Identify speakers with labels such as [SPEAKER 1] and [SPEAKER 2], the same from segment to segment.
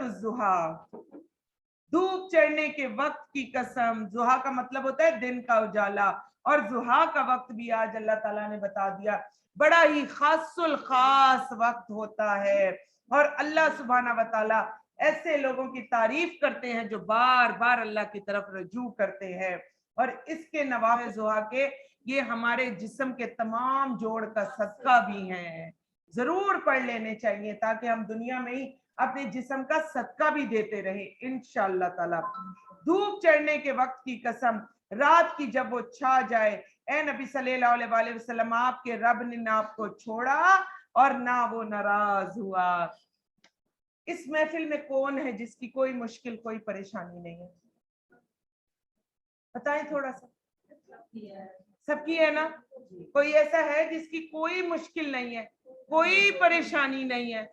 [SPEAKER 1] सुबहतुज़्ज़ुहा, धूप चढ़ने के वक्त की कसम। जुहा का मतलब होता है दिन का उजाला, और जुहा का वक्त भी आज अल्लाह ताला ने बता दिया बड़ा ही खासुल खास वक्त होता है। और अल्लाह सुब्हाना व तआला ऐसे लोगों की तारीफ करते हैं जो बार बार अल्लाह की तरफ रजू करते हैं। और इसके नवाफिल जुहा के ये हमारे जिस्म के तमाम जोड़ का सदका भी हैं, जरूर पढ़ लेने चाहिए ताकि हम दुनिया में ही अपने जिस्म का सदका भी देते रहे इंशाअल्लाह ताला। धूप चढ़ने के वक्त की कसम, रात की जब वो छा जाए, ए नबी सल्लल्लाहु अलैहि वसल्लम, आपके रब ने ना आपको छोड़ा और ना वो नाराज हुआ। इस महफिल में कौन है जिसकी कोई मुश्किल कोई परेशानी नहीं है? बताएं थोड़ा सा। सबकी है ना? कोई ऐसा है जिसकी कोई मुश्किल नहीं है, कोई परेशानी नहीं है,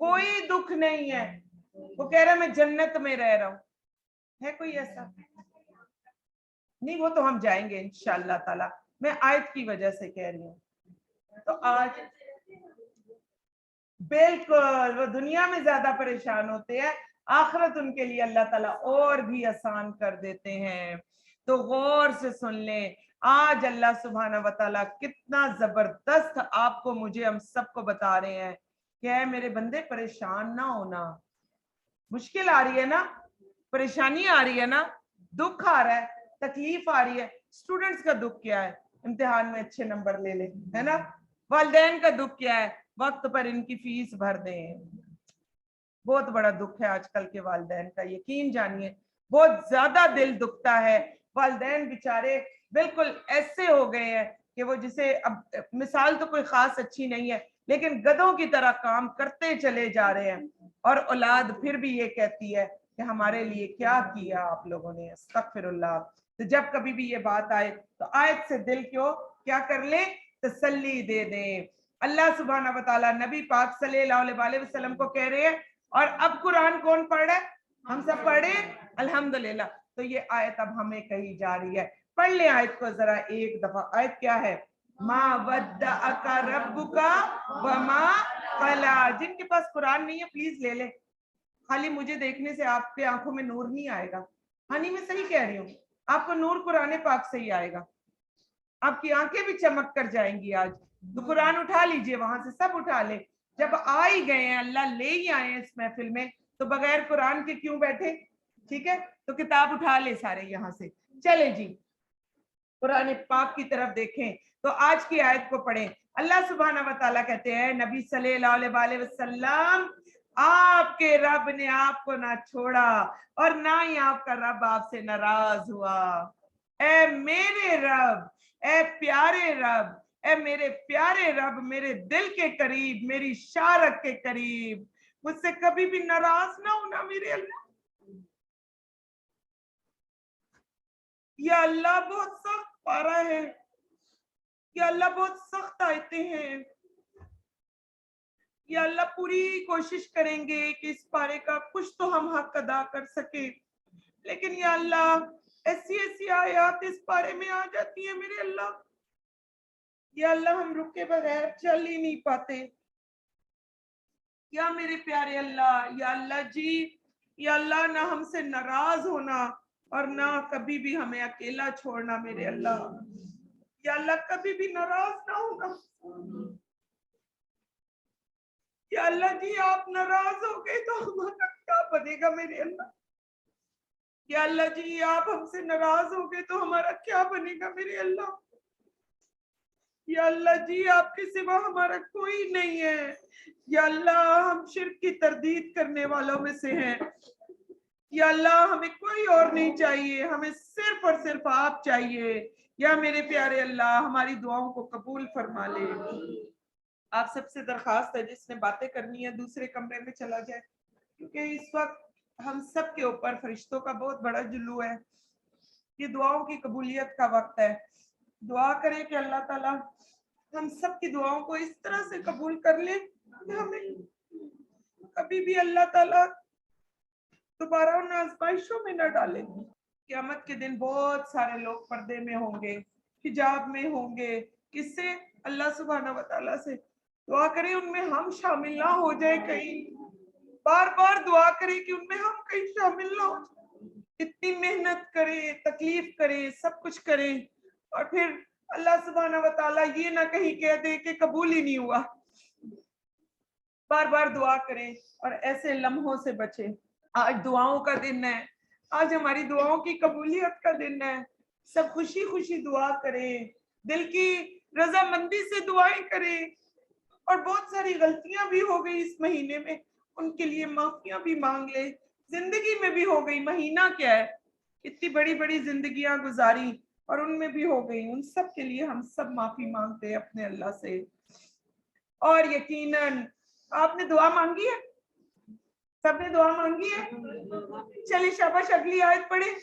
[SPEAKER 1] कोई दुख नहीं है, वो कह रहा है मैं जन्नत में रह रहा हूं? है कोई ऐसा? नहीं, वो तो हम जाएंगे इंशाअल्लाह ताला। मैं आयत की वजह से कह रही हूँ। तो आज बिल्कुल वो दुनिया में ज्यादा परेशान होते हैं, आखिरत उनके लिए अल्लाह ताला और भी आसान कर देते हैं। तो गौर से सुन लें, आज अल्लाह सुब्हाना व तआला कितना जबरदस्त आपको मुझे हम सबको बता रहे हैं कि है मेरे बंदे परेशान ना होना। मुश्किल आ रही है ना, परेशानी आ रही है ना, दुख आ रहा है, तकलीफ आ रही है। स्टूडेंट्स का दुख क्या है? इम्तिहान में अच्छे नंबर ले ले, है ना। वालिदैन का दुख क्या है? वक्त पर इनकी फीस भर दें। बहुत बड़ा दुख है आजकल के वालिदैन का, यकीन जानिए बहुत ज्यादा दिल दुखता है। वालिदैन बेचारे बिल्कुल ऐसे हो गए हैं कि वो जिसे अब मिसाल तो कोई खास अच्छी नहीं है, लेकिन गधों की तरह काम करते चले जा रहे हैं। और औलाद फिर भी ये कहती है कि हमारे लिए क्या किया आप लोगों ने, अस्तगफिरुल्लाह। तो जब कभी भी ये बात आए तो आयत से दिल को क्या कर ले, तसल्ली दे दें। अल्लाह सुब्हाना व तआला नबी पाक सल्लल्लाहु अलैहि वसल्लम को कह रहे हैं, और अब कुरान कौन पढ़ रहा है? हम सब पढ़े अल्हम्दुलिल्लाह। तो ये आयत अब हमें कही जा रही है, पढ़ ले आयत को जरा एक दफा। आयत क्या है? मा वद्दअका रब्बुका वमा कला। जिनके पास कुरान नहीं है प्लीज ले ले, खाली मुझे देखने से आपके आंखों में नूर नहीं आएगा। हानी मैं सही कह रही हूँ, आपको नूर कुरान पाक से ही आएगा, आपकी आंखें भी चमक कर जाएंगी आज। तो कुरान उठा लीजिए, वहां से सब उठा ले। जब आ ही गए हैं, अल्लाह ले ही आए हैं इस महफिल में, तो बगैर कुरान के क्यों बैठे? ठीक है, तो किताब उठा ले सारे यहाँ से। चले जी कुरान पाक की तरफ देखें तो आज की आयत को पढ़ें। अल्लाह सुब्हाना व तआला कहते हैं, नबी सल्लल्लाहु अलैहि वसल्लम, आपके रब ने आपको ना छोड़ा और ना ही आपका रब आपसे नाराज हुआ। ए मेरे रब, ए प्यारे रब, ए मेरे प्यारे रब, मेरे दिल के करीब, मेरी शारक के करीब, मुझसे कभी भी नाराज ना होना मेरे अल्लाह। या अल्लाह बहुत सख्त पारा है, या अल्लाह बहुत सख्त आयतें हैं। या अल्लाह पूरी कोशिश करेंगे कि इस पारे का कुछ तो हम हक अदा कर सके, लेकिन या अल्लाह ऐसी ऐसी आयत इस पारे में आ जाती है मेरे अल्लाह, या अल्लाह हम रुके बगैर चल ही नहीं पाते। या मेरे प्यारे अल्लाह, या अल्लाह जी, या अल्लाह ना हमसे नाराज होना और ना कभी भी हमें अकेला छोड़ना मेरे अल्लाह। या अल्लाह कभी भी नाराज ना होना। या अल्लाह जी आप नाराज हो गए तो हमारा क्या बनेगा मेरे अल्लाह। या अल्लाह जी आप हमसे नाराज हो गए तो हमारा क्या बनेगा मेरे अल्लाह। या अल्लाह जी आपके सिवा हमारा कोई नहीं है। या अल्लाह हम शिर्क की तरदीद करने वालों में से हैं। या अल्लाह हमें कोई और नहीं चाहिए, हमें सिर्फ और सिर्फ आप चाहिए। या मेरे प्यारे अल्लाह हमारी दुआओं को कबूल फरमा ले। आप सबसे दरखास्त है जिसने बातें करनी है दूसरे कमरे में चला जाए, क्योंकि इस वक्त हम सब के ऊपर फरिश्तों का बहुत बड़ा जुल्लू है। ये दुआओं की कबूलियत का वक्त है। दुआ करें कि अल्लाह ताला हम सब की दुआओं को इस तरह से कबूल कर ले कि हमें कभी भी अल्लाह ताला दोबारा उन आजमाइशों में न डाले। क़यामत के दिन बहुत सारे लोग पर्दे में होंगे, हिजाब में होंगे, किससे? अल्लाह सुब्हाना व तआला से। दुआ करें उनमें हम शामिल ना हो जाए कहीं। बार बार दुआ करें कि उनमें हम कहीं शामिल ना हो। इतनी मेहनत करें, तकलीफ करें, सब कुछ करें, और फिर अल्लाह सुब्हाना व तआला ये ना कहीं कह दे कि कबूल ही नहीं हुआ। बार बार दुआ करें और ऐसे लम्हों से बचें। आज दुआओं का दिन है, आज हमारी दुआओं की कबूलियत का दिन है। सब खुशी खुशी दुआ करें, दिल की रजामंदी से दुआएं करें। और बहुत सारी गलतियां भी हो गई इस महीने में, उनके लिए माफियां भी मांग ले। जिंदगी में भी हो गई, महीना क्या है, इतनी बड़ी बड़ी जिंदगियां गुजारी और उनमें भी हो गई। उन सब के लिए हम सब माफी मांगते हैं अपने अल्लाह से। और यकीनन आपने दुआ मांगी है, सबने दुआ मांगी है। चलिए शाबाश, अगली आयत पढ़े।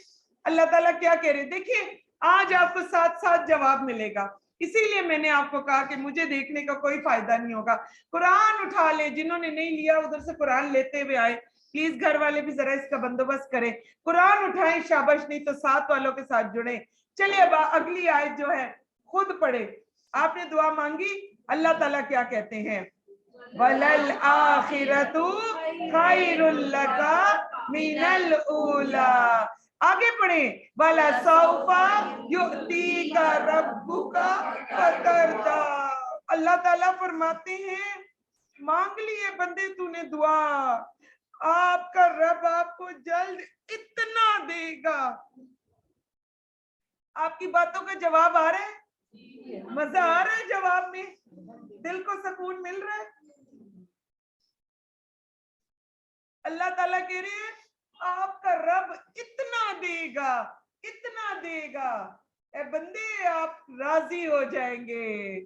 [SPEAKER 1] अल्लाह ताला क्या कह रहे, देखिए आज आपको साथ साथ जवाब मिलेगा। इसीलिए मैंने आपको कहा कि मुझे देखने का कोई फायदा नहीं होगा। कुरान उठा ले, जिन्होंने नहीं लिया उधर से कुरान लेते हुए आए। प्लीज घर वाले भी जरा इसका बंदोबस्त करें, कुरान उठाएं शाबाश, नहीं तो साथ वालों के साथ जुड़े। चलिए अब अगली आयत जो है खुद पढ़े। आपने दुआ मांगी, अल्लाह ताला क्या कहते हैं, वलल आखिरतु खैरुल लका मिनल ऊला। आगे पढ़े, वला सौफा युतीका रब्बुका फतरदा। अल्लाह ताला फरमाते हैं, मांग लिए बंदे तूने दुआ, आपका रब आपको जल्द इतना देगा। आपकी बातों का जवाब आ रहा है, मजा आ रहा है जवाब में, दिल को सुकून मिल रहा है। अल्लाह ताला कह रहे हैं आपका रब इतना देगा, इतना देगा, ए बंदे आप राजी हो जाएंगे।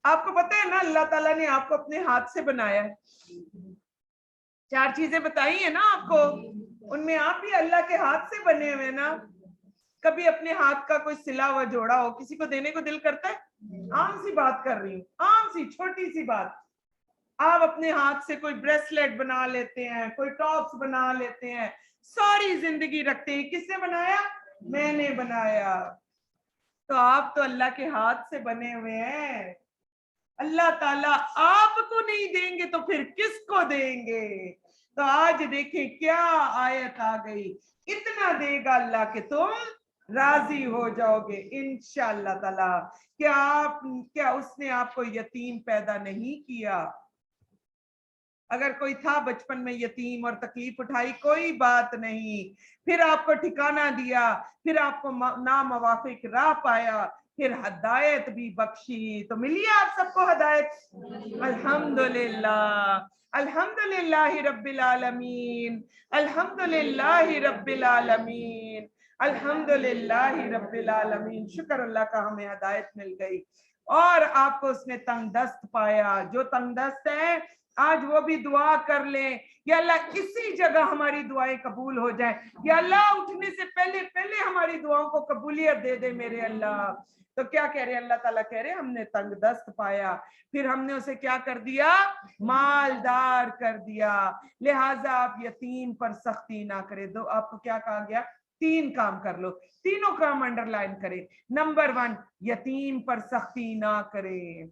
[SPEAKER 1] आपको पता है ना, अल्लाह ताला ने आपको अपने हाथ से बनाया है। 4 चीजें बताई है ना आपको, उनमें आप भी अल्लाह के हाथ से बने हुए ना। कभी अपने हाथ का कोई सिला हुआ जोड़ा हो, किसी को देने को दिल करता है? आम सी बात कर रही हूँ, आम सी छोटी सी बात। आप अपने हाथ से कोई ब्रेसलेट बना लेते हैं, कोई टॉप्स बना लेते हैं, सारी जिंदगी रखते हैं, किसने बनाया? मैंने बनाया। तो आप तो अल्लाह के हाथ से बने हुए हैं। अल्लाह ताला आपको नहीं देंगे तो फिर किसको देंगे? तो आज देखें क्या आयत आ गई, इतना देगा अल्लाह के तुम राजी हो जाओगे इंशाअल्लाह ताला। क्या उसने आपको यतीम पैदा नहीं किया? अगर कोई था बचपन में यतीम और तकलीफ उठाई, कोई बात नहीं, फिर आपको ठिकाना दिया, फिर आपको नामवाफिक राह पाया, फिर हदायत भी बख्शी। तो मिली आप सबको हदायत, अल्हम्दुलिल्लाह, अल्हम्दुलिल्लाहि रब्बिल आलमीन, अल्हम्दुलिल्लाहि रब्बिल आलमीन, अल्हम्दुलिल्लाहि रब्बिल आलमीन। शुक्र अल्लाह का, हमें हदायत मिल गई और आपको उसने तंगदस्त पाया। जो तंगदस्त है आज वो भी दुआ कर ले, या अल्लाह इसी जगह हमारी दुआएं कबूल हो जाए, या अल्लाह उठने से पहले पहले हमारी दुआओं को कबूलियत दे दे मेरे अल्लाह। तो क्या कह रहे हैं अल्लाह ताला, कह रहे हैं हमने तंगदस्त पाया, फिर हमने उसे क्या कर दिया? मालदार कर दिया। लिहाजा आप यतीम पर सख्ती ना करें। दो आपको क्या कहा गया? 3 काम कर लो, तीनों काम अंडरलाइन करें। नंबर 1, यतीम पर सख्ती ना करें।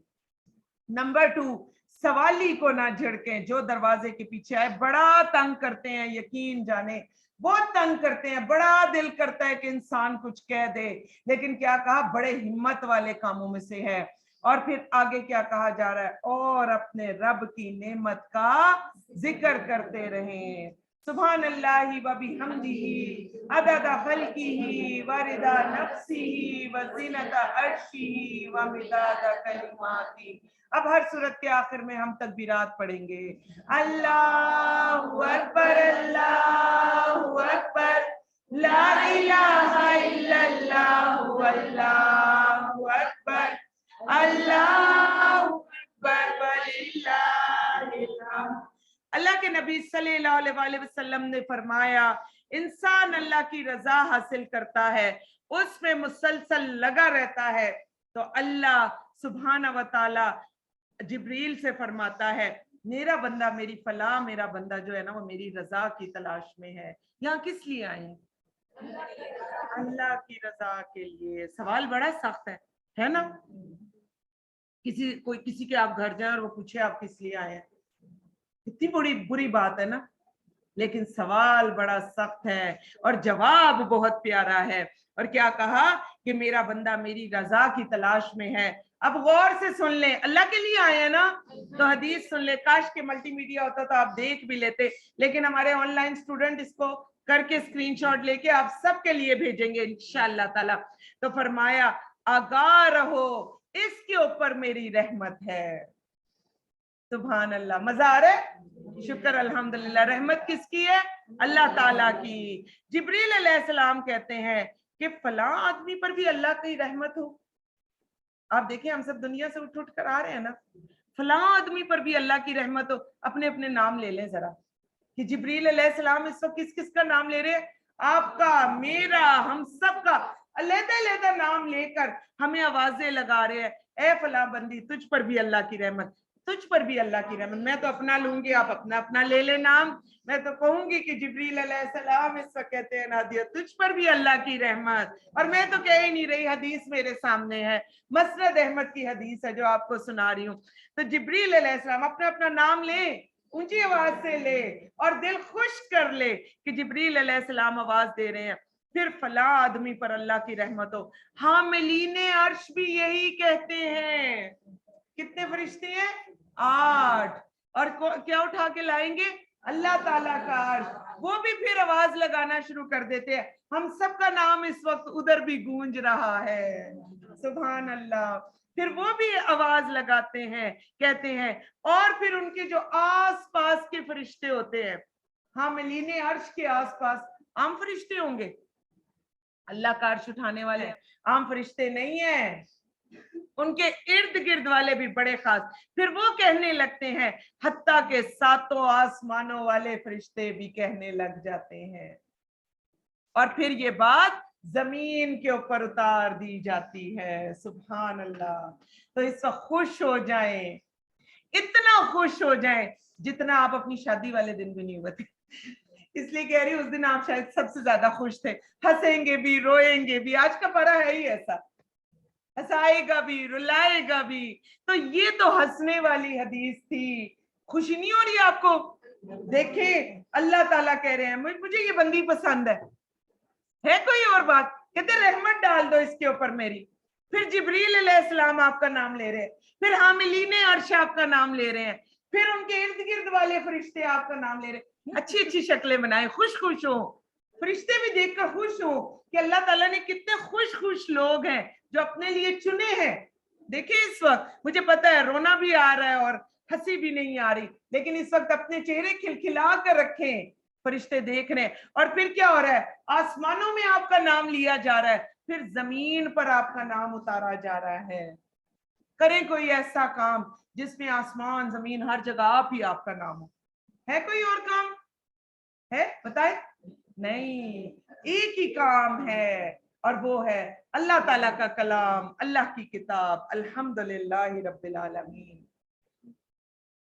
[SPEAKER 1] नंबर 2, सवाली को ना झिड़कें। जो दरवाजे के पीछे आए, बड़ा तंग करते हैं, यकीन जाने बहुत तंग करते हैं। बड़ा दिल करता है कि इंसान कुछ कह दे, लेकिन क्या कहा, बड़े हिम्मत वाले कामों में से है। और फिर आगे क्या कहा जा रहा है, और अपने रब की नेमत का जिक्र करते रहें। सुभान अल्लाहि व बिहम्दिही अदद खल्किही व रिदा नफ्सिही व ज़ीनता अर्शिही व मिदाद कलिमाती। अब हर सूरत के आखिर में हम तकबीरात पढ़ेंगे। अल्लाहु अकबर, अल्लाहु अकबर, ला इलाहा इल्लल्लाहु अल्लाहु अकबर, अल्लाहु अकबर वलिल्लाहिल हम्द। अल्लाह के नबी सल्लल्लाहु अलैहि वसल्लम ने फरमाया, इंसान अल्लाह की रजा हासिल करता है, उसमें मुसलसल लगा रहता है, तो अल्लाह सुब्हाना व तआला जिब्रील से फरमाता है, मेरा बंदा मेरी फलाह, मेरा बंदा जो है ना वो मेरी रजा की तलाश में है। यहाँ किस लिए आए हैं? अल्लाह की रजा के लिए। सवाल बड़ा सख्त है ना? किसी के आप घर जाए और वो पूछे आप किस लिए आए हैं, कितनी बड़ी बुरी बात है ना, लेकिन सवाल बड़ा सख्त है और जवाब बहुत प्यारा है। और क्या कहा कि मेरा बंदा मेरी रजा की तलाश में है। अब गौर से सुन ले, अल्लाह के लिए आए हैं ना, तो हदीस सुन ले। काश के मल्टीमीडिया होता तो आप देख भी लेते, लेकिन हमारे ऑनलाइन स्टूडेंट इसको करके स्क्रीनशॉट लेके आप सबके लिए भेजेंगे इंशाअल्लाह ताला। तो फरमाया आगाह रहो, इसके ऊपर मेरी रहमत है। सुभान अल्लाह, मजा आ रहा है? शुक्र अल्हम्दुलिल्लाह। रहमत किसकी है? अल्लाह ताला की। जिब्रील अलैहिस्सलाम कहते हैं कि फलां आदमी पर भी अल्लाह की रहमत हो। आप देखिए हम सब दुनिया से उठ उठ कर आ रहे हैं ना, फलां आदमी पर भी अल्लाह की रहमत हो। अपने अपने नाम ले लें जरा कि जिब्रील अलैहिस्सलाम इस वक्त किस किस का नाम ले रहे हैं? आपका, मेरा, हम सब का अलग-अलग नाम लेकर हमें आवाजें लगा रहे हैं, ए फलां बंदी तुझ पर भी अल्लाह की रहमत, तुझ पर भी अल्लाह की रहमत। मैं तो अपना लूंगी, आप अपना अपना ले ले नाम। मैं तो कहूंगी कि जिब्रील अलैहिस्सलाम इस वक्त कहते हैं नादिया तुझ पर भी अल्लाह की रहमत, और मैं तो कह ही नहीं रही, हदीस मेरे सामने है, मसनद अहमद की हदीस है जो आपको सुना रही हूँ। तो जिब्रील अलैहिस्सलाम अपना अपना नाम ले, ऊंची आवाज से ले और दिल खुश कर ले कि जिब्रील अलैहिस्सलाम आवाज दे रहे हैं, फिर फला आदमी पर अल्लाह की रहमत हो। हामिलीने अर्श भी यही कहते हैं। कितने फरिश्ते हैं? 8। और क्या उठा के लाएंगे? अल्लाह ताला का अर्श। वो भी फिर आवाज लगाना शुरू कर देते हैं। हम सबका नाम इस वक्त उधर भी गूंज रहा है। सुभान अल्लाह। फिर वो भी आवाज लगाते हैं, कहते हैं, और फिर उनके जो आस पास के फरिश्ते होते हैं, हामिलीने अर्श के आस पास आम फरिश्ते होंगे, अल्लाह का अर्श उठाने वाले आम फरिश्ते नहीं है, उनके इर्द गिर्द वाले भी बड़े खास। फिर वो कहने लगते हैं, हत्ता के 7 आसमानों वाले फरिश्ते भी कहने लग जाते हैं। और फिर ये बात जमीन के ऊपर उतार दी जाती है। सुभान अल्लाह। तो इस वक्त खुश हो जाएं, इतना खुश हो जाएं जितना आप अपनी शादी वाले दिन भी नहीं हुए थे। इसलिए कह रही उस दिन आप शायद सबसे ज्यादा खुश थे, हंसेंगे भी रोएंगे भी। आज का परा है ही ऐसा, हंसाएगा भी रुलाएगा भी। तो ये तो हंसने वाली हदीस थी। खुशी नहीं हो रही आपको? देखे अल्लाह ताला कह रहे हैं मुझे ये बंदी पसंद है कोई और बात? कहते रहमत डाल दो इसके ऊपर मेरी। फिर जिब्रील अलैहिस्सलाम आपका नाम ले रहे हैं, फिर हामिलीने अर्श आपका नाम ले रहे हैं, फिर उनके इर्द गिर्द वाले फरिश्ते आपका नाम ले रहे हैं। अच्छी अच्छी शक्लें बनाए, खुश खुश हो, फरिश्ते भी देखकर खुश हो कि अल्लाह ताला ने कितने खुश खुश लोग हैं जो अपने लिए चुने हैं। देखिए इस वक्त मुझे पता है रोना भी आ रहा है और हंसी भी नहीं आ रही, लेकिन इस वक्त अपने चेहरे खिलखिला कर रखें, फरिश्ते देख रहे हैं। और फिर क्या हो रहा है? आसमानों में आपका नाम लिया जा रहा है, फिर जमीन पर आपका नाम उतारा जा रहा है। करें कोई ऐसा काम जिसमें आसमान जमीन हर जगह आप ही आपका नाम हो। है कोई और काम? है? बताए? नहीं, एक ही काम है, और वो है अल्लाह ताला का कलाम, अल्लाह की किताब। अल्हम्दुलिल्लाह रब्बिल आलमीन।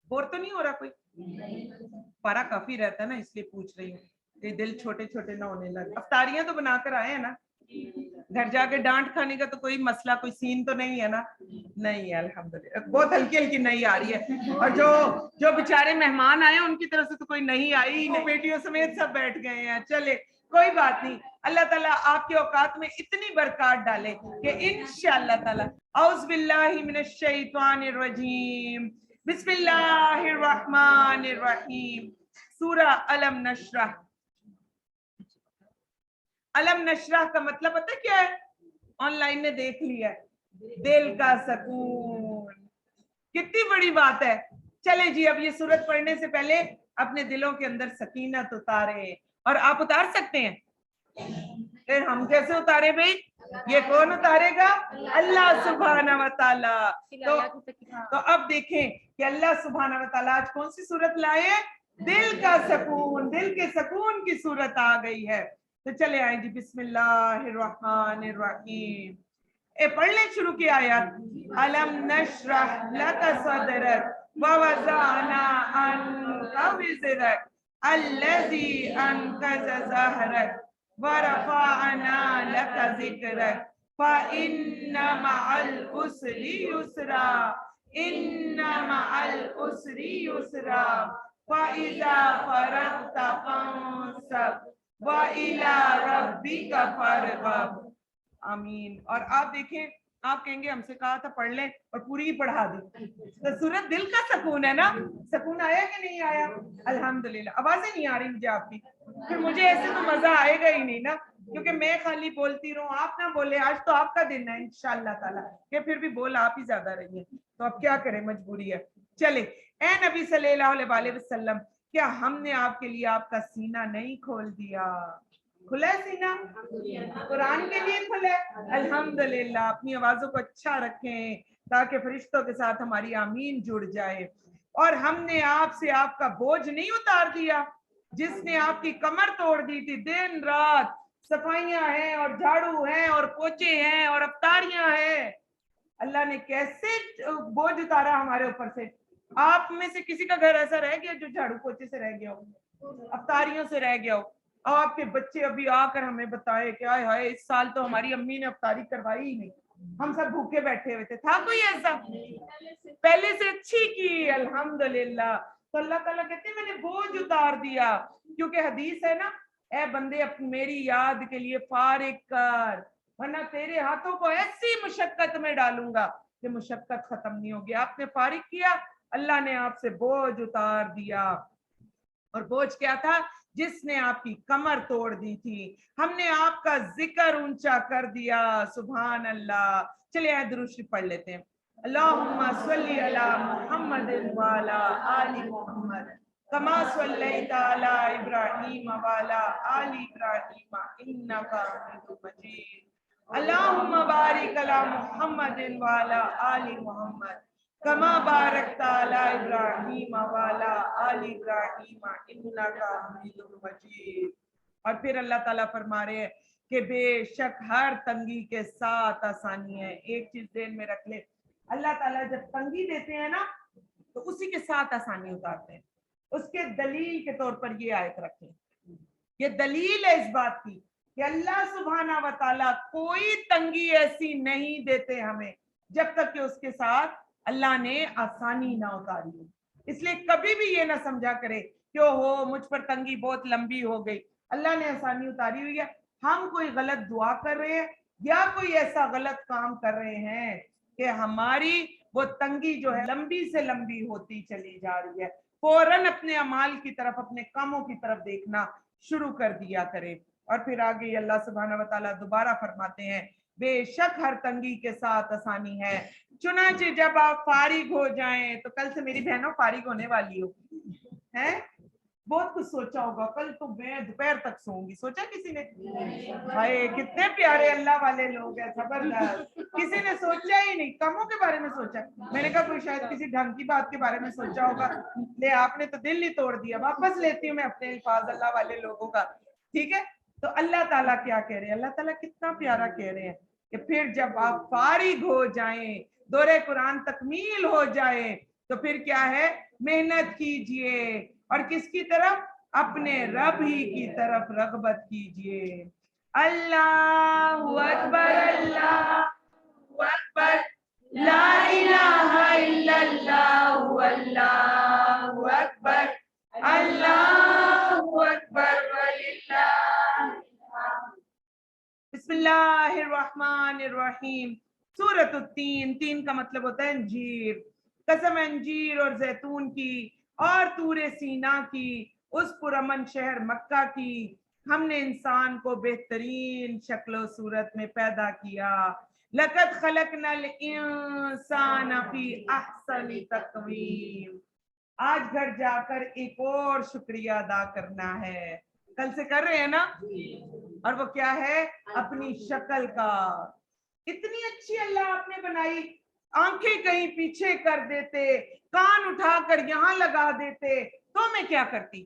[SPEAKER 1] बोर तो नहीं हो रहा कोई? पारा काफी रहता है ना, इसलिए पूछ रही हूँ कि दिल छोटे छोटे ना होने लगे। अफ्तारियां तो बनाकर आए हैं ना, घर जाके डांट खाने का तो कोई मसला, कोई सीन तो नहीं है ना? नहीं है अल्हम्दुलिल्लाह। बहुत हल्की हल्की नहीं आ रही है, और जो बेचारे मेहमान आए उनकी तरफ से तो कोई नहीं आई, बेटियों समेत सब बैठ गए हैं। चले कोई बात नहीं, अल्लाह ताला आपके औकात में इतनी बरकत डाले कि इंशाअल्लाह ताला। औज़ु बिल्लाहि मिनश शैतानिर रजीम, बिस्मिल्लाहिर रहमानिर रहीम। सूरा अलम नशरह। अलम नशरह का मतलब पता क्या है? ऑनलाइन ने देख लिया, दिल का सकून। कितनी बड़ी बात है। चले जी, अब ये सूरत पढ़ने से पहले अपने दिलों के अंदर सकीनत उतारे, और आप उतार सकते हैं। फिर हम कैसे उतारे भाई? ये कौन उतारेगा? अल्लाह सुब्हानहू व तआला। तो अब देखें कि अल्लाह सुब्हानहू व तआला आज कौन सी सूरत लाए? दिल का सकून, दिल के सकून की सूरत आ गई है। तो चले आए जी, बिस्मिल्लाहिर्रहमानिर्रहीम। पढ़ने शुरू किया आयत। अलम नशरह लका सदरक व वज़अना अन्का विज़रक अल्लज़ी अनक़ज़ ज़हरक व रफ़अना लका ज़िक्रक फ़इन्न मअल उसरि युसरा, इन्न मअल उसरि युसरा, فَإِذَا فَرَغْتَ فَانصَبْ وَإِلَى رَبِّكَ فَارْغَب. آمین. اور آپ دیکھیں، آپ کہیں گے ہم سے کہا تھا پڑھ لیں اور پوری ہی پڑھا دی. تو صورت دل کا سکون ہے نا. سکون آیا کہ نہیں آیا؟ الحمدللہ. آوازیں نہیں آ رہی مجھے آپ کی. پھر مجھے ایسے تو مزہ آئے گا ہی نہیں نا، کیونکہ میں خالی بولتی رہوں آپ نہ بولے. آج تو آپ کا دن ہے انشاءاللہ تعالیٰ کہ پھر بھی بول آپ ہی زیادہ رہی ہیں، تو اب کیا کریں، مجبوری ہے. چلے اے نبی صلی اللہ علیہ وسلم، کیا ہم نے آپ کے لیے آپ کا سینہ نہیں کھول دیا؟ کھلا ہے سینہ؟ قرآن کے لیے کھلا ہے. الحمدللہ. اپنی آوازوں کو اچھا رکھیں تاکہ فرشتوں کے ساتھ ہماری آمین جڑ جائے. اور ہم نے آپ سے آپ کا بوجھ نہیں اتار دیا، جس نے آپ کی کمر توڑ دی تھی. دن رات صفائیاں ہیں اور جھاڑو ہیں اور پوچے ہیں اور افطاریاں ہیں. اللہ نے کیسے بوجھ اتارا ہمارے اوپر سے. آپ میں سے کسی کا گھر ایسا رہ گیا جو جھاڑو پوچے سے رہ گیا ہو، افطاریوں سے رہ گیا ہو؟ آپ کے بچے ابھی آ کر ہمیں بتائے کہ آئے ہائے اس سال تو ہماری امی نے افطاری کروائی ہی نہیں، ہم سب بھوکے بیٹھے ہوئے تھے. تھا کوئی ایسا؟ پہلے سے اچھی کی. الحمدللہ. تو اللہ تعالیٰ کہتے ہیں میں نے بوجھ اتار دیا، کیونکہ حدیث ہے نا، اے بندے میری یاد کے لیے فارغ کر، ورنہ تیرے ہاتھوں کو ایسی مشقت میں ڈالوں گا کہ مشقت ختم نہیں ہوگی. آپ نے فارغ کیا، اللہ نے آپ سے بوجھ اتار دیا. اور بوجھ کیا تھا؟ جس نے آپ کی کمر توڑ دی تھی. ہم نے آپ کا ذکر اونچا کر دیا. سبحان اللہ. چلے درود شریف پڑھ لیتے ہیں. اللہم صلی علی محمد وعلی آل محمد کما صلیت علی ابراہیم وعلی آل ابراہیم انک حمید مجید. اللہم بارک علی محمد وعلی آل محمد کما بارکت علی ابراہیم وعلی آل ابراہیم انک حمید مجید. اور پھر اللہ تعالیٰ فرما رہے ہیں کہ بے شک ہر تنگی کے ساتھ آسانی ہے. ایک چیز ذہن میں رکھ لے، اللہ تعالیٰ جب تنگی دیتے ہیں نا تو اسی کے ساتھ آسانی اتارتے ہیں. اس کے دلیل کے طور پر یہ آیت رکھیں. یہ دلیل ہے اس بات کی کہ اللہ سبحانہ و تعالیٰ کوئی تنگی ایسی نہیں دیتے ہمیں جب تک کہ اس کے ساتھ اللہ نے آسانی نہ اتاری ہو. اس لیے کبھی بھی یہ نہ سمجھا کرے کہ ہو مجھ پر تنگی بہت لمبی ہو گئی، اللہ نے آسانی اتاری ہوئی ہے. ہم کوئی غلط دعا کر رہے ہیں یا کوئی ایسا غلط کام کر رہے ہیں کہ ہماری وہ تنگی جو ہے لمبی سے لمبی ہوتی چلی جا رہی ہے. فوراً اپنے اعمال کی طرف، اپنے کاموں کی طرف دیکھنا شروع کر دیا کرے. اور پھر آگے اللہ سبحانہ و تعالیٰ دوبارہ فرماتے ہیں بے شک ہر تنگی کے ساتھ آسانی ہے. چنانچہ جب آپ فارغ ہو جائیں، تو کل سے میری بہنوں فارغ ہونے والی ہو ہیں، بہت کچھ سوچا ہوگا. کل تو میں دوپہر تک سوؤں گی، سوچا کسی نے؟ ہائے کتنے پیارے اللہ والے لوگ ہیں، زبردست. کسی نے سوچا ہی نہیں، کاموں کے بارے میں سوچا. میں نے کہا کوئی شاید کسی ڈھنگ کی بات کے بارے میں سوچا ہوگا. لے آپ نے تو دل ہی توڑ دیا. واپس لیتی ہوں میں اپنے الفاظ اللہ والے لوگوں کا. ٹھیک ہے. تو اللہ تعالیٰ کیا کہہ رہے ہیں؟ اللہ تعالیٰ کتنا پیارا کہہ رہے ہیں کہ پھر جب آپ فارغ ہو جائیں، دورہ قرآن تکمیل ہو جائے، تو پھر کیا ہے؟ محنت کیجئے. اور کس کی طرف؟ اپنے رب ہی کی طرف رغبت کیجئے. اللہ اکبر اللہ اکبر لا الہ الا اللہ اللہ اکبر اللہ اکبر وللہ. بسم اللہ الرحمن الرحیم. سورۃ التین. تین کا مطلب ہوتا ہے انجیر. قسم انجیر اور زیتون کی اور طور سینا کی، اس پرامن شہر مکہ کی. ہم نے انسان کو بہترین شکل و صورت میں پیدا کیا. لقد خلقنا الانسان فی احسن تقویم. آج گھر جا کر ایک اور شکریہ ادا کرنا ہے. کل سے کر رہے ہیں نا؟ اور وہ کیا ہے؟ اپنی شکل کا. اتنی اچھی اللہ آپ نے بنائی، آنکھیں کہیں پیچھے کر دیتے، کان اٹھا کر یہاں لگا دیتے تو میں کیا کرتی؟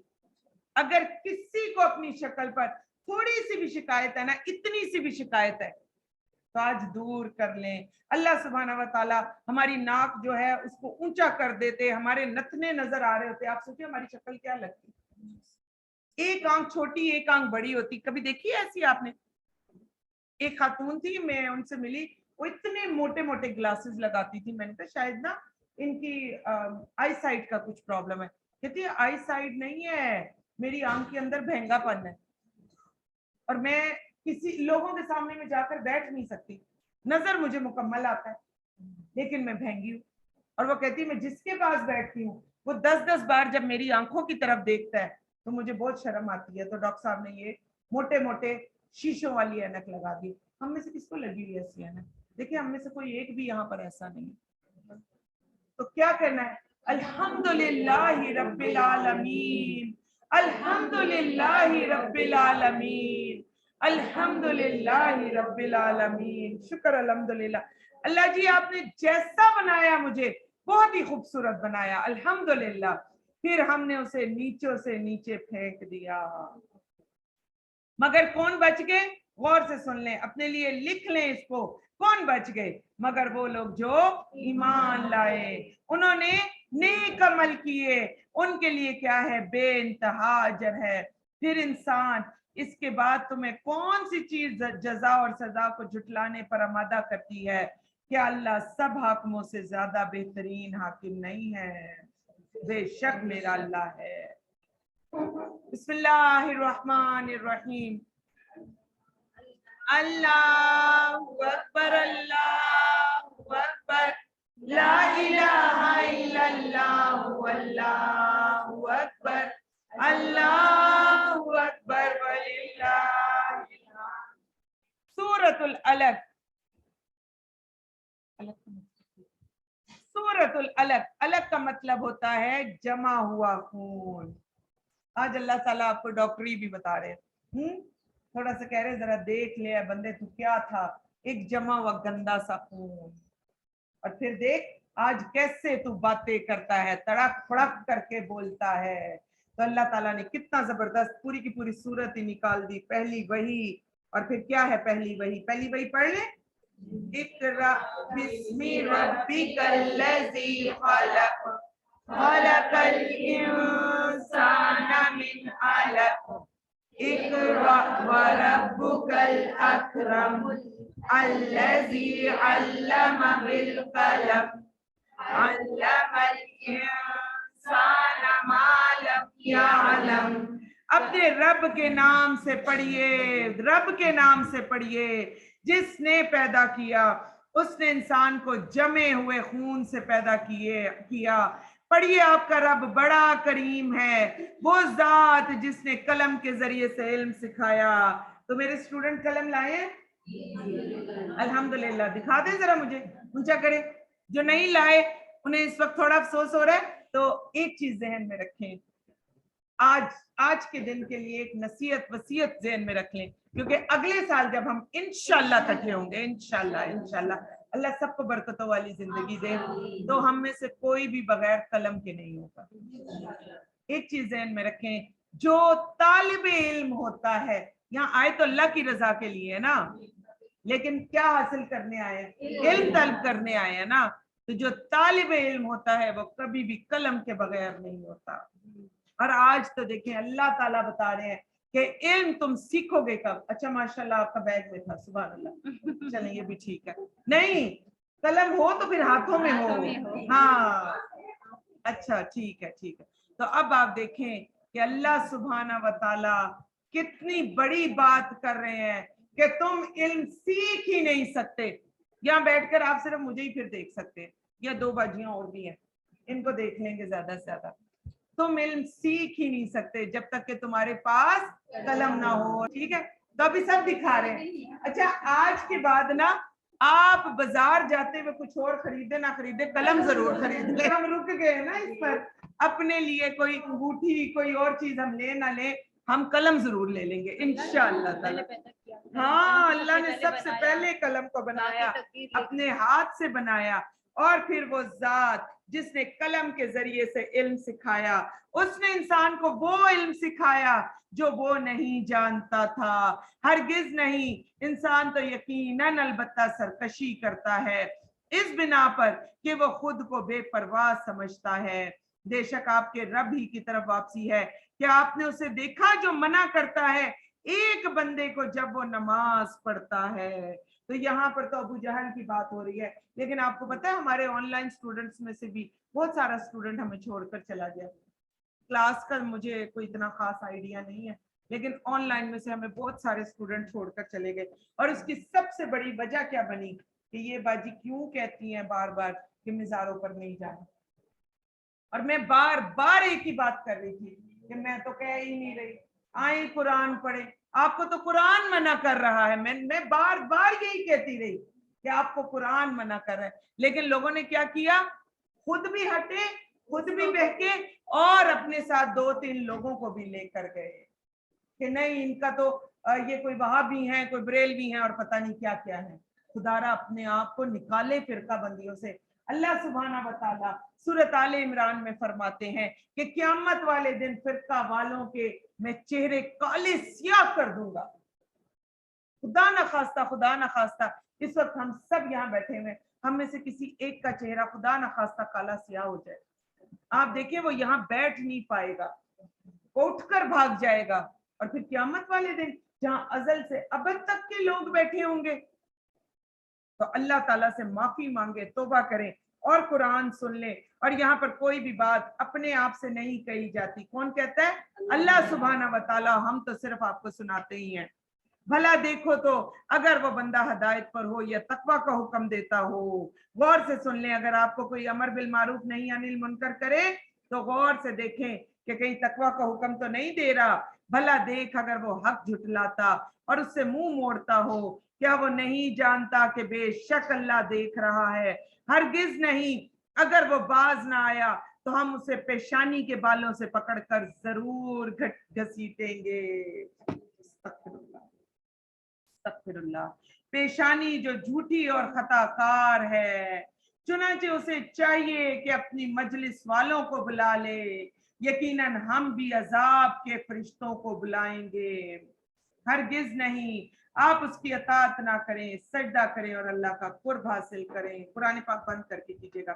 [SPEAKER 1] اگر کسی کو اپنی شکل پر تھوڑی سی بھی شکایت ہے نا، اتنی سی بھی شکایت ہے، تو آج دور کر لیں. اللہ سبحانہ و تعالیٰ ہماری ناک جو ہے اس کو اونچا کر دیتے، ہمارے نتنے نظر آ رہے ہوتے. آپ سوچیں ہماری شکل کیا لگتی؟ ایک آنکھ چھوٹی ایک آنکھ بڑی ہوتی. کبھی دیکھی ایسی آپ نے؟ ایک خاتون تھی، میں ان سے ملی، وہ اتنے موٹے موٹے گلاسز لگاتی تھی. میں نے کہا شاید نا ان کی آئی سائٹ کا کچھ پرابلم ہے. कहती है आई साइड नहीं है, मेरी आंख के अंदर भैंगापन है और मैं किसी लोगों के सामने में जाकर बैठ नहीं सकती, नजर मुझे मुकम्मल आता है लेकिन मैं भैंगी हूँ। और वो कहती है मैं जिसके पास बैठती हूँ वो 10-10 बार जब मेरी आंखों की तरफ देखता है तो मुझे बहुत शर्म आती है। तो डॉक्टर साहब ने ये मोटे मोटे शीशों वाली ऐनक लगा दी। हम में से किसको लगी हुई है ऐसी ऐनक? देखिए हम में से कोई एक भी यहाँ पर ऐसा नहीं है। तो क्या करना है? अल्हम्दुलिल्लाहि रब्बिल आलमीन, अल्हम्दुलिल्लाहि रब्बिल आलमीन, अल्हम्दुलिल्लाहि रब्बिल आलमीन। शुक्र अल्हम्दुलिल्लाह, अल्लाह जी आपने जैसा बनाया मुझे बहुत ही खूबसूरत बनाया, अल्हम्दुलिल्लाह। फिर हमने उसे नीचों से नीचे फेंक दिया। मगर कौन बच गए? गौर से सुन लें, अपने लिए लिख लें इसको। कौन बच गए? मगर वो लोग जो ईमान लाए, उन्होंने नेक अमल किए, उनके लिए क्या है? बेइंतहा अजर है। फिर इंसान, इसके बाद तुम्हें कौन सी चीज जजा और सजा को झुटलाने पर आमादा करती है? क्या अल्लाह सब हाकिमों से ज्यादा बेहतरीन हाकिम नहीं है? बेशक मेरा अल्लाह है। बिस्मिल्लाहिर्रहमानिर्रहीम। अल्लाहु अकबर, अल्लाहु अकबर, ला इलाहा इल्लल्लाहु, अल्लाहु अकबर, अल्लाहु अकबर वलिल्लाहिल हम्द। सूरतुल अलग। सूरतुल अलग, अलग का मतलब होता है जमा हुआ खून। आज अल्लाह ताला आपको डॉक्टरी भी बता रहे हैं। थोड़ा सा कह रहे जरा देख ले बंदे तू क्या था, एक जमा हुआ गंदा सा खून। और फिर देख आज कैसे तू बातें करता है, तड़क फड़क करके बोलता है। तो अल्लाह ताला ने कितना जबरदस्त पूरी की पूरी सूरत ही निकाल दी। पहली वही, और फिर क्या है पहली वही? पहली वही पढ़ ले। इक़रा बिस्मि रब्बिकल्लज़ी खलक़, खलक़ल इंसाना मिन अलक़, इक़रा व रब्बुकल अकरम, अल्लज़ी अल्लम बिल कलम, अल्लमल इंसाना मा लम यअलम। अपने रब के नाम से पढ़िए, रब के नाम से पढ़िए जिसने पैदा किया। उसने इंसान को जमे हुए खून से पैदा किया। पढ़िए आपका रब बड़ा करीम है, वो जात जिसने कलम के जरिए से इल्म सिखाया। तो मेरे स्टूडेंट कलम लाए हैं? अल्हम्दुलिल्लाह। दिखा दे जरा मुझे, ऊंचा करे। जो नहीं लाए उन्हें इस वक्त थोड़ा अफसोस हो रहा है। तो एक चीज जहन में रखें, आज के दिन के लिए एक नसीहत वसीयत ज़हन में रख लें, क्योंकि अगले साल जब हम इंशाल्लाह इकट्ठे होंगे, इंशाल्लाह अल्लाह सबको बरकतों वाली जिंदगी दे, तो हम में से कोई भी बगैर कलम के नहीं होगा। एक चीज ज़हन में रखें, जो तालिब इल्म होता है, यहाँ आए तो अल्लाह की रजा के लिए है ना, लेकिन क्या हासिल करने आए हैं? इल्म तलब करने आए हैं ना। तो जो तालिब इल्म होता है वो कभी भी कलम के बगैर नहीं होता। और आज तो देखें अल्लाह ताला बता रहे हैं कि इल्म तुम सीखोगे कब? अच्छा माशाल्लाह आपका बैग में था, सुभान अल्लाह, चलें ये भी ठीक है। नहीं, कलम हो तो फिर हाथों में हो। हाँ अच्छा ठीक है, ठीक है। तो अब आप देखें कि अल्लाह सुभाना व ताला कितनी बड़ी बात कर रहे हैं कि तुम इल्म सीख ही नहीं सकते। यहाँ बैठकर आप सिर्फ मुझे ही फिर देख सकते हैं, या दो बाजियां और भी हैं, इनको देख लेंगे ज्यादा से ज्यादा। तुम इल्म सीख ही नहीं सकते जब तक कि तुम्हारे पास कलम ना हो। ठीक है, तो अभी सब दिखा रहे हैं। अच्छा आज के बाद ना आप बाजार जाते हुए कुछ और खरीदे ना खरीदे, कलम जरूर खरीद ले। हम रुक गए ना इस पर, अपने लिए कोई अंगूठी कोई और चीज हम ले ना ले, हम कलम जरूर ले लेंगे इंशाअल्लाह ताला। हाँ अल्लाह ने सबसे पहले कलम को बनाया, अपने हाथ से बनाया, और फिर वो जात जिसने कलम के जरिए से इल्म सिखाया, उसने इंसान को वो इल्म सिखाया जो वो नहीं जानता था। हरगिज नहीं, इंसान तो यकीनन अलबत्ता सरकशी करता है इस बिना पर कि वो खुद को बेपरवाह समझता है। बेशक आपके रब ही की तरफ वापसी है। क्या आपने उसे देखा जो मना करता है एक बंदे को जब वो नमाज पढ़ता है? तो यहाँ पर तो अबू जहल की बात हो रही है, लेकिन आपको पता है हमारे ऑनलाइन स्टूडेंट्स में से भी बहुत सारा स्टूडेंट हमें छोड़कर चला गया। क्लास का मुझे कोई इतना खास आइडिया नहीं है, लेकिन ऑनलाइन में से हमें बहुत सारे स्टूडेंट छोड़कर चले गए। और उसकी सबसे बड़ी वजह क्या बनी कि ये बाजी क्यों कहती हैं बार बार कि मज़ारों पर नहीं जाना। और मैं बार बार एक ही बात कर रही थी कि मैं तो कह ही नहीं रही, आए कुरान पढ़े। आपको तो कुरान मना कर रहा है। मैं बार बार यही कहती रही कि आपको कुरान मना कर रहा है, लेकिन लोगों ने क्या किया, खुद भी हटे, खुद भी बहके और अपने साथ 2-3 लोगों को भी लेकर गए कि नहीं इनका तो ये कोई वहाबी हैं, कोई बरेलवी हैं और पता नहीं क्या क्या है। खुदारा अपने आप को निकाले फिरका बंदियों से। अल्लाह सुब्हाना व तआला सूरत आले इमरान में फरमाते हैं कि क़यामत वाले दिन फिरका वालों के मैं चेहरे काले सियाह कर दूंगा। खुदा ना खास्ता, खुदा ना खास्ता इस वक्त हम सब यहाँ बैठे हुए, हम में से किसी एक का चेहरा खुदा ना खास्ता काला सियाह हो जाए, आप देखिए वो यहाँ बैठ नहीं पाएगा, उठकर भाग जाएगा। और फिर क़यामत वाले दिन जहाँ अजल से अबद तक के लोग बैठे होंगे, तो अल्लाह ताला से माफी मांगे, तौबा करें और कुरान सुन ले। और यहाँ पर कोई भी बात अपने आप से नहीं कही जाती। कौन कहता है? अल्लाह सुब्हाना व तआला। हम तो सिर्फ आपको सुनाते ही हैं। भला देखो तो अगर वो बंदा हिदायत पर हो या तकवा का हुक्म देता हो, गौर से सुन लें। अगर आपको कोई अमर बिल मारूफ नहीं अनिल मुनकर करे तो गौर से देखें कि कहीं तकवा का हुक्म तो नहीं दे रहा। भला देख अगर वो हक झुटलाता और उससे मुंह मोड़ता हो, क्या वो नहीं जानता कि बेशक अल्लाह देख रहा है? हरगिज नहीं, अगर वो बाज ना आया तो हम उसे पेशानी के बालों से पकड़कर जरूर घसीटेंगे। अस्तगफिरुल्लाह। पेशानी जो झूठी और खताकार है, चुनांचे उसे चाहिए कि अपनी मजलिस वालों को बुला ले। यकीनन हम भी अजाब के फरिश्तों को बुलाएंगे। हरगिज नहीं, आप उसकी अतात ना करें, सजदा करें और अल्लाह का कुर्ब हासिल करें। कुरान पाक बंद करके कीजिएगा।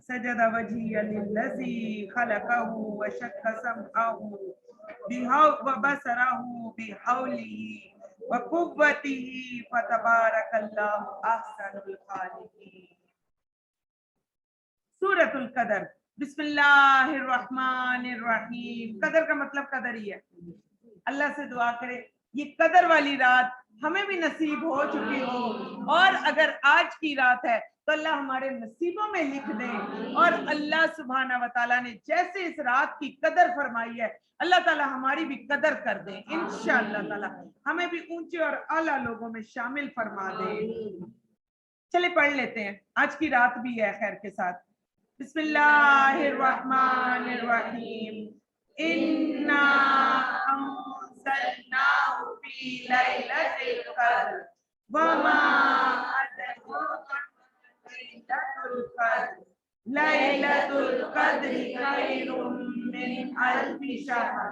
[SPEAKER 1] सजदा वजहिया लिल्लज़ी खलक़हु व शक्का समअहु व बसरहु बिहौलिही व कुव्वतिही फतबारकल्लाहु अहसनुल खालिकीन। सूरतुल कदर। बिस्मिल्लाहिर्रहमानिर्रहीम। कदर का मतलब कदर ही है। अल्लाह से दुआ करे ये कदर वाली रात हमें भी नसीब हो चुकी हो, और अगर आज की रात है तो अल्लाह हमारे नसीबों में लिख दे। और अल्लाह सुब्हाना व तआला ने जैसे इस रात की कदर फरमाई है, अल्लाह ताला हमारी भी कदर कर दे इंशाअल्लाह ताला, हमें भी ऊंचे और आला लोगों में शामिल फरमा दे। चले पढ़ लेते हैं, आज की रात भी है खैर के साथ। बिस्मिल्लाहिर्रहमानिर्रहीम। इन्ना अंज़लनाहु फी लैलतिल क़द्र वमा अदराका लैलतुल क़द्र लैलतुल क़द्रि खैरुम मिन अल्फि शहर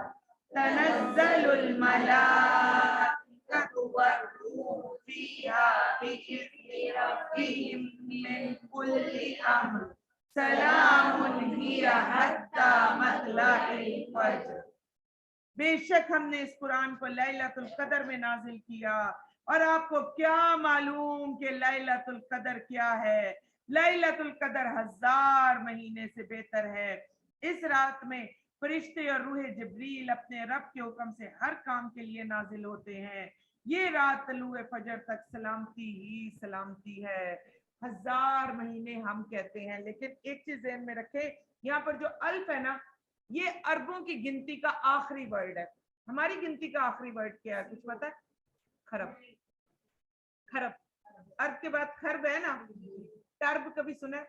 [SPEAKER 1] तनज़्ज़लुल मलाइकतु वर्रूहु फीहा बिइज़्नि रब्बिहिम मिन कुल्लि अम्र सलामुन हिया हत्ता मतलइल फज्र। बेशक हमने इस कुरान को लैलतुल कदर में नाजिल किया। और आपको क्या मालूम कि लैलतुल कदर क्या है? लैलतुल कदर 1000 महीने से बेहतर है। इस रात में फरिश्ते और रूह जिब्रील अपने रब के हुक्म से हर काम के लिए नाजिल होते हैं। ये रात तलुए फजर तक सलामती ही सलामती है। 1000 महीने हम कहते हैं, लेकिन एक चीज ध्यान में रखे, यहाँ पर जो अल्फ है ना, ये अरबों की गिनती का आखिरी वर्ड है। हमारी गिनती का आखिरी वर्ड क्या है, कुछ पता है? खरब। खरब, अरब के बाद खरब है ना। टर्ब कभी सुना है?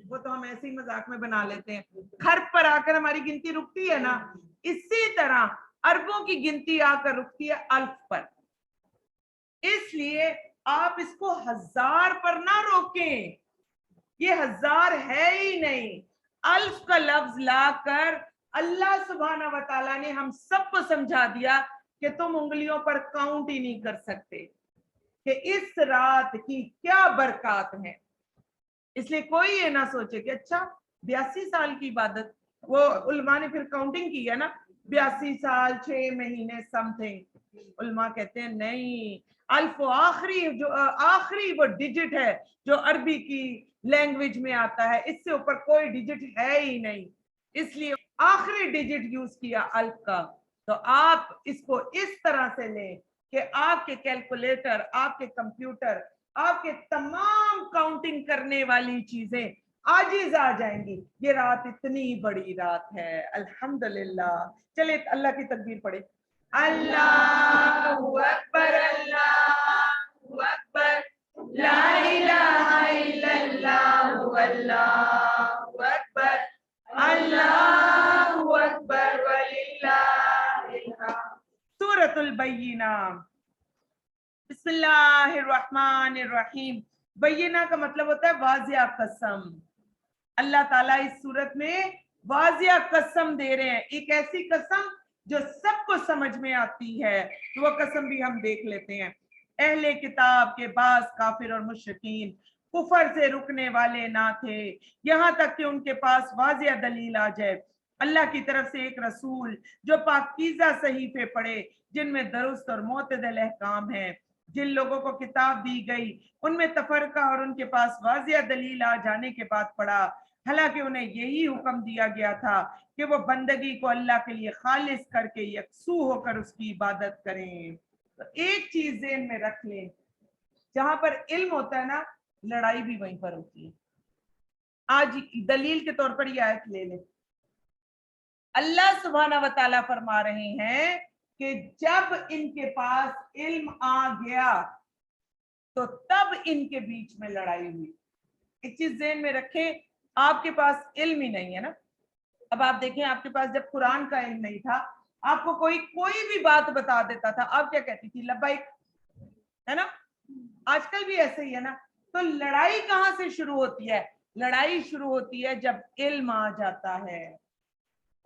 [SPEAKER 1] वो तो हम ऐसे ही मजाक में बना लेते हैं। खरब पर आकर हमारी गिनती रुकती है ना, इसी तरह अरबों की गिनती आकर रुकती है अल्फ पर। इसलिए आप इसको 1000 पर ना रोकें, ये 1000 है ही नहीं। अल्फ का लफ्ज लाकर अल्लाह सुब्हाना व तआला ने हम सबको समझा दिया कि तुम उंगलियों पर काउंट ही नहीं कर सकते कि इस रात की क्या बरकत है। इसलिए कोई ये ना सोचे कि अच्छा 82 साल की इबादत, वो उलमा ने फिर काउंटिंग की है ना, 82 साल 6 महीने समथिंग। उलमा कहते हैं नहीं, अल्फ आखिरी जो आखिरी वो डिजिट है जो अरबी की लैंग्वेज में आता है, इससे ऊपर कोई डिजिट है ही नहीं। इसलिए آخری ڈیجٹ یوز کیا الف کا، تو آپ اس کو اس طرح سے لیں کہ آپ کے کیلکولیٹر، آپ کے کمپیوٹر، آپ کے تمام کاؤنٹنگ کرنے والی چیزیں عاجز آ جائیں گی. یہ رات اتنی بڑی رات ہے. الحمدللہ. چلے اللہ کی تکبیر پڑھے. اللہ اکبر، اللہ اکبر، لا الہ الا اللہ، اللہ اکبر، اللہ اکبر وللہ الحمد. سورۃ البینہ. بسم اللہ الرحمن الرحیم. بینہ کا مطلب ہوتا ہے واضح قسم. اللہ تعالیٰ اس صورت میں واضح قسم دے رہے ہیں، ایک ایسی قسم جو سب کو سمجھ میں آتی ہے. وہ قسم بھی ہم دیکھ لیتے ہیں. اہل کتاب کے بعض کافر اور مشرکین کفر سے رکنے والے نہ تھے یہاں تک کہ ان کے پاس واضح دلیل آ جائے. اللہ کی طرف سے ایک رسول جو پاکیزہ صحیفے پڑھے جن میں درست اور معتدل احکام ہیں. جن لوگوں کو کتاب دی گئی ان میں تفرقہ اور ان کے پاس واضح دلیل آ جانے کے بعد پڑھا، حالانکہ انہیں یہی حکم دیا گیا تھا کہ وہ بندگی کو اللہ کے لیے خالص کر کے یکسو ہو کر اس کی عبادت کریں. تو ایک چیز ذہن میں رکھ لیں، جہاں پر علم ہوتا ہے نا، لڑائی بھی وہیں پر ہوتی ہے. آج دلیل کے طور پر یہ آیت لے لیں. اللہ سبحانہ و تعالیٰ فرما رہے ہیں کہ جب ان کے پاس علم آ گیا تو تب ان کے بیچ میں لڑائی ہوئی. ایک چیز ذہن میں رکھیں، آپ کے پاس علم ہی نہیں ہے نا. اب آپ دیکھیں، آپ کے پاس جب قرآن کا علم نہیں تھا، آپ کو کوئی بھی بات بتا دیتا تھا، آپ کیا کہتی تھی؟ لبیک، ہے نا. آج کل بھی ایسے ہی ہے نا. تو لڑائی کہاں سے شروع ہوتی ہے؟ لڑائی شروع ہوتی ہے جب علم آ جاتا ہے.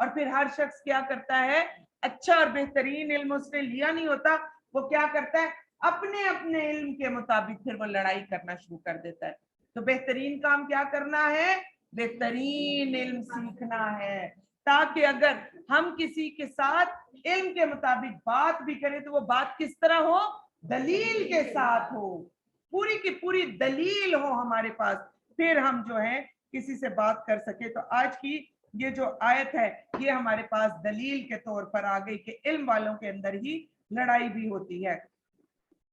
[SPEAKER 1] اور پھر ہر شخص کیا کرتا ہے؟ اچھا اور بہترین علم اس نے لیا نہیں ہوتا، وہ کیا کرتا ہے؟ اپنے اپنے علم کے مطابق پھر وہ لڑائی کرنا شروع کر دیتا ہے. تو بہترین کام کیا کرنا ہے؟ بہترین علم سیکھنا ہے، تاکہ اگر ہم کسی کے ساتھ علم کے مطابق بات بھی کریں تو وہ بات کس طرح ہو؟ دلیل کے ساتھ ہو، پوری کی پوری دلیل ہو ہمارے پاس، پھر ہم جو ہے کسی سے بات کر سکے. تو آج کی یہ جو آیت ہے یہ ہمارے پاس دلیل کے طور پر آ گئی کہ علم والوں کے اندر ہی لڑائی بھی ہوتی ہے.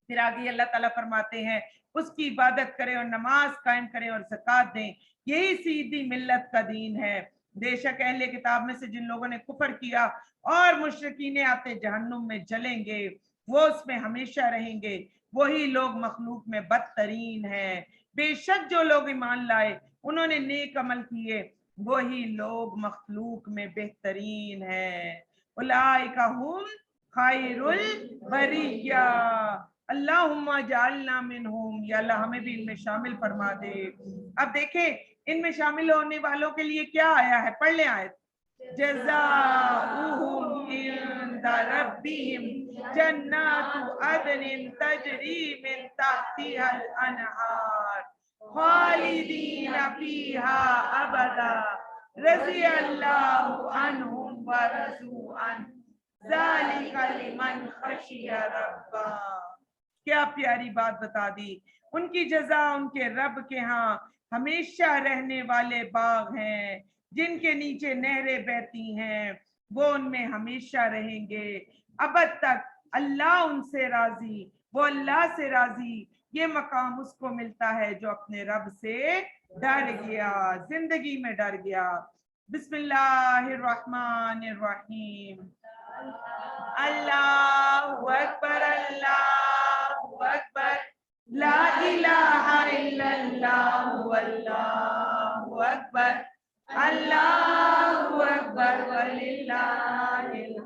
[SPEAKER 1] پھر آگے اللہ تعالیٰ فرماتے ہیں اس کی عبادت کریں اور نماز قائم کریں اور زکوٰۃ دیں، یہی سیدھی ملت کا دین ہے. بے شک اہل کتاب میں سے جن لوگوں نے کفر کیا اور مشرکین آتے جہنم میں جلیں گے، وہ اس میں ہمیشہ رہیں گے، وہی لوگ مخلوق میں بدترین ہیں. بے شک جو لوگ ایمان لائے انہوں نے نیک عمل کیے، وہی لوگ مخلوق میں بہترین ہیں. اولئک ہم خیر البریہ. اللہم اجعلنا منہم، یا اللہ ہمیں بھی ان میں شامل فرما دے. اب دیکھیں ان میں شامل ہونے والوں کے لیے کیا آیا ہے، پڑھ لیں آیت. جزاؤہم عند ربہم جنات عدن تجری من تحتها الانہار خالدین فیہا ابدا رضی اللہ عنہم ورضوا عنہ ذالک لمن خشی ربہ. کیا پیاری بات بتا دی. ان کی جزا ان کے رب کے ہاں ہمیشہ رہنے والے باغ ہیں جن کے نیچے نہریں بہتی ہیں، وہ ان میں ہمیشہ رہیں گے ابد تک. اللہ ان سے راضی، وہ اللہ سے راضی. یہ مقام اس کو ملتا ہے جو اپنے رب سے ڈر گیا، زندگی میں ڈر گیا. بسم اللہ الرحمن الرحیم. اللہ اکبر، اللہ اکبر، لا الہ الا اللہ، اللہ اکبر، اللہ اکبر وللہ الحمد.